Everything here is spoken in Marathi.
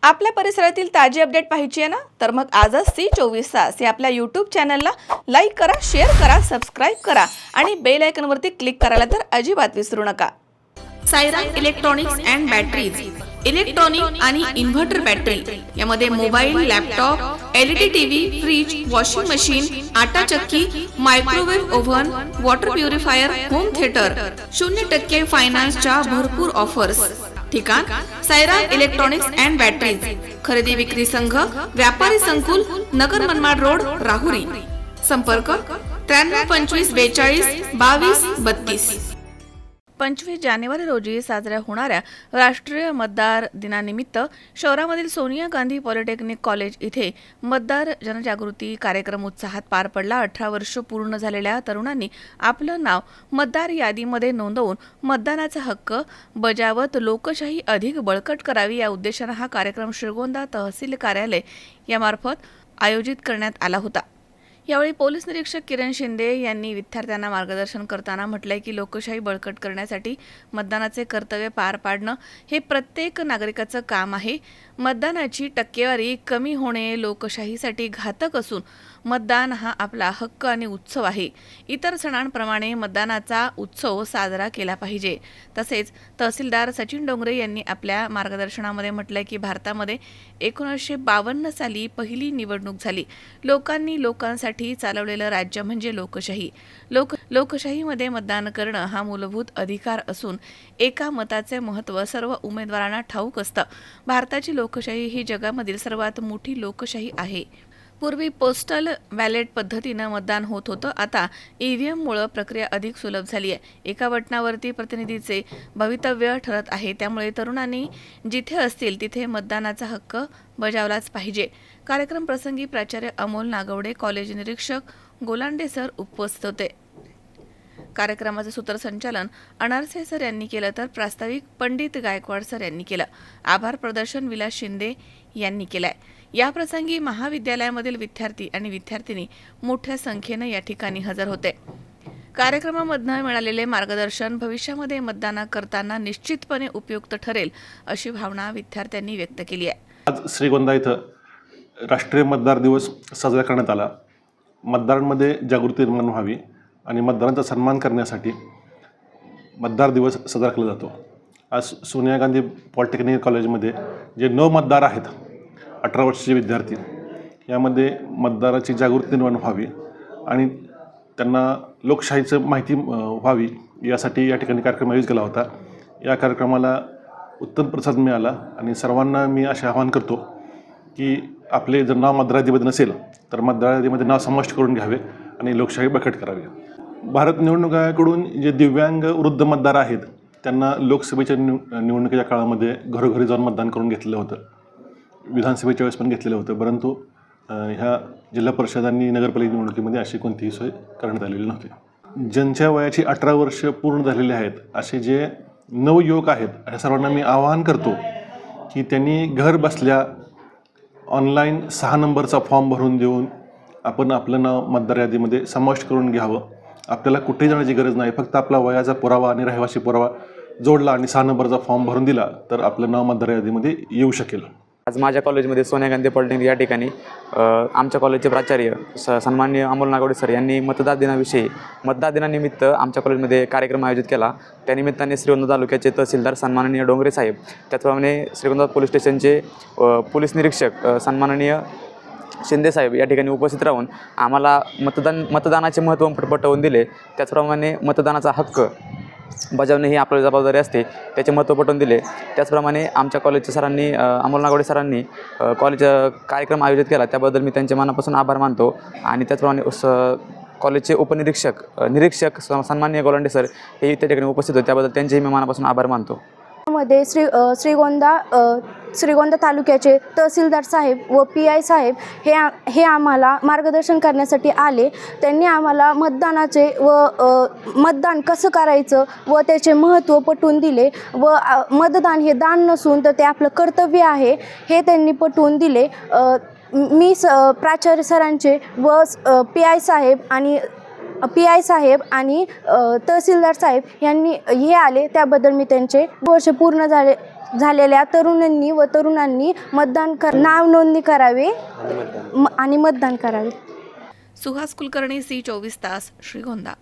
आपल्या परिसरातील ताजी अपडेट पाहिजे आहे ना, तर मग आजच C24 तास या आपल्या यूट्यूब चॅनलला लाईक करा, शेअर करा, सबस्क्राईब करा आणि बेल आयकॉनवरती क्लिक करायला तर अजिबात विसरू नका. Siren electronics and batteries, electronic आणि इन्व्हर्टर बॅटरी यामध्ये mobile, laptop, LED TV, fridge, washing machine, आटा चक्की, microwave oven, water purifier, home theatre, 0% फायनान्सच्या भरपूर ऑफर्स. ठिकाण सायरन इलेक्ट्रॉनिक्स अँड बॅटरीज, खरेदी विक्री संघ, व्यापारी संकुल, नगर मनमाड रोड, राहुरी. संपर्क 9325422232. 25 जानेवारी रोजी साजऱ्या होणाऱ्या राष्ट्रीय मतदार दिनानिमित्त शहरामधील सोनिया गांधी पॉलिटेक्निक कॉलेज इथे मतदार जनजागृती कार्यक्रम उत्साहात पार पडला. 18 वर्ष पूर्ण झालेल्या तरुणांनी आपलं नाव मतदार यादीमध्ये नोंदवून मतदानाचा हक्क बजावत लोकशाही अधिक बळकट करावी या उद्देशाने हा कार्यक्रम श्रीगोंदा तहसील कार्यालय यामार्फत आयोजित करण्यात आला होता. यावेळी पोलीस निरीक्षक किरण शिंदे यांनी विद्यार्थ्यांना मार्गदर्शन करताना म्हटलंय की लोकशाही बळकट करण्यासाठी मतदानाचे कर्तव्य पार पाडणं हे प्रत्येक नागरिकाचं काम आहे. मतदानाची टक्केवारी कमी होणे लोकशाहीसाठी घातक असून मतदान हा आपला हक्क आणि उत्सव आहे. इतर सणांप्रमाणे मतदानाचा उत्सव साजरा केला पाहिजे. तसेच तहसीलदार सचिन डोंगरे यांनी आपल्या मार्गदर्शनामध्ये म्हटलंय की भारतामध्ये 1952 साली पहिली निवडणूक झाली. लोकांनी लोकांसाठी चालवलेलं राज्य म्हणजे लोकशाही. लोकशाहीमध्ये मतदान करणं हा मूलभूत अधिकार असून एका मताचे महत्त्व सर्व उमेदवारांना ठाऊक असतं. भारताची लोकशाही ही जगामधील सर्वात मोठी लोकशाही आहे. पूर्वी पोस्टल बॅलेट पद्धतीनं मतदान होत होतं. आता EVM-मुळे प्रक्रिया अधिक सुलभ झाली आहे. एका बटनावरती प्रतिनिधीचे भवितव्य ठरत आहे. त्यामुळे तरुणांनी जिथे असतील तिथे मतदानाचा हक्क बजावलाच पाहिजे. कार्यक्रम प्रसंगी प्राचार्य अमोल नागवडे, कॉलेज निरीक्षक गोलांडे सर उपस्थित होते. कार्यक्रमाचे सूत्रसंचालन अनारसे सर यांनी केलं तर प्रास्ताविक पंडित गायकवाड सर यांनी केलं. आभार प्रदर्शन विलास शिंदे यांनी केलंय. या प्रसंगी महाविद्यालयामधील विद्यार्थी आणि विद्यार्थिनी मोठ्या संख्येनं या ठिकाणी हजर होते. कार्यक्रमामधनं मिळालेले मार्गदर्शन भविष्यामध्ये मतदान करताना निश्चितपणे उपयुक्त ठरेल अशी भावना विद्यार्थ्यांनी व्यक्त केली आहे. आज श्रीगोंदा इथं राष्ट्रीय मतदार दिवस साजरा करण्यात आला. मतदारांमध्ये जागृती निर्माण व्हावी आणि मतदारांचा सन्मान करण्यासाठी मतदार दिवस साजरा केला जातो. आज सोनिया गांधी पॉलिटेक्निक कॉलेजमध्ये जे 9 मतदार आहेत, 18 वर्षाचे विद्यार्थी, यामध्ये मतदाराची जागृती निर्माण व्हावी आणि त्यांना लोकशाहीचं माहिती व्हावी यासाठी या ठिकाणी कार्यक्रम आयोजित केला होता. या कार्यक्रमाला उत्तम प्रतिसाद मिळाला आणि सर्वांना मी असे आवाहन करतो की आपले जर नाव मतदार यादीमध्ये नसेल तर मतदार यादीमध्ये नाव समाविष्ट करून घ्यावे आणि लोकशाही बळकट करावी. भारत निवडणूक आयोगाकडून जे दिव्यांग वृद्ध मतदार आहेत त्यांना लोकसभेच्या निवडणुकीच्या काळामध्ये घरोघरी जाऊन मतदान करून घेतलेलं होतं. विधानसभेच्या वेळेस पण घेतलेलं होतं, परंतु ह्या जिल्हा परिषद आणि नगरपालिका निवडणुकीमध्ये अशी कोणतीही सोय करण्यात आलेली नव्हती. ज्यांच्या वयाची 18 वर्ष पूर्ण झालेले आहेत असे जे नवयुवक आहेत अशा सर्वांना मी आवाहन करतो की त्यांनी घर बसल्या ऑनलाईन 6 नंबरचा फॉर्म भरून देऊन आपण आपलं नाव मतदार यादीमध्ये समाविष्ट करून घ्यावं. आपल्याला कुठेही जाण्याची गरज नाही. फक्त आपला वयाचा पुरावा आणि रहिवासी पुरावा जोडला आणि 6 नंबरचा फॉर्म भरून दिला तर आपलं नाव मतदार यादीमध्ये येऊ शकेल. आज माझ्या कॉलेजमध्ये सोनिया गांधी पॉलिटेक्निक या ठिकाणी आमच्या कॉलेजचे प्राचार्य सन्माननीय अमोल नागवडे सर यांनी मतदार दिनानिमित्त आमच्या कॉलेजमध्ये कार्यक्रम आयोजित केला. त्यानिमित्ताने श्रीगोंदा तालुक्याचे तहसीलदार सन्माननीय डोंगरे साहेब, त्याचप्रमाणे श्रीगोंदा पोलीस स्टेशनचे पोलीस निरीक्षक सन्माननीय शिंदे साहेब या ठिकाणी उपस्थित राहून आम्हाला मतदानाचे महत्त्व पटवून दिले. त्याचप्रमाणे मतदानाचा हक्क बजावणे ही आपली जबाबदारी असते त्याचे महत्त्व पटवून दिले. त्याचप्रमाणे आमच्या कॉलेजच्या सरांनी अमोल नागवडे सरांनी कॉलेज कार्यक्रम आयोजित केला त्याबद्दल मी त्यांचे मनापासून आभार मानतो. आणि त्याचप्रमाणे कॉलेजचे निरीक्षक सन्माननीय गोलांडे सर हे त्या ठिकाणी उपस्थित होते त्याबद्दल त्यांचेही मी मनापासून आभार मानतो. मध्ये श्रीगोंदा तालुक्याचे तहसीलदार साहेब व PI साहेब हे आम्हाला मार्गदर्शन करण्यासाठी आले. त्यांनी आम्हाला मतदानाचे व मतदान कसं करायचं व त्याचे महत्त्व पटवून दिले व मतदान हे दान नसून तर ते आपलं कर्तव्य आहे हे त्यांनी पटवून दिले. मी प्राचार्य सरांचे व PI साहेब आणि तहसीलदार साहेब यांनी हे आले त्याबद्दल मी त्यांचे वर्ष पूर्ण झालेल्या तरुणांनी व तरुणांनी नाव नोंदणी करावे आणि मतदान करावे. सुहास कुलकर्णी, C24 तास, श्रीगोंदा.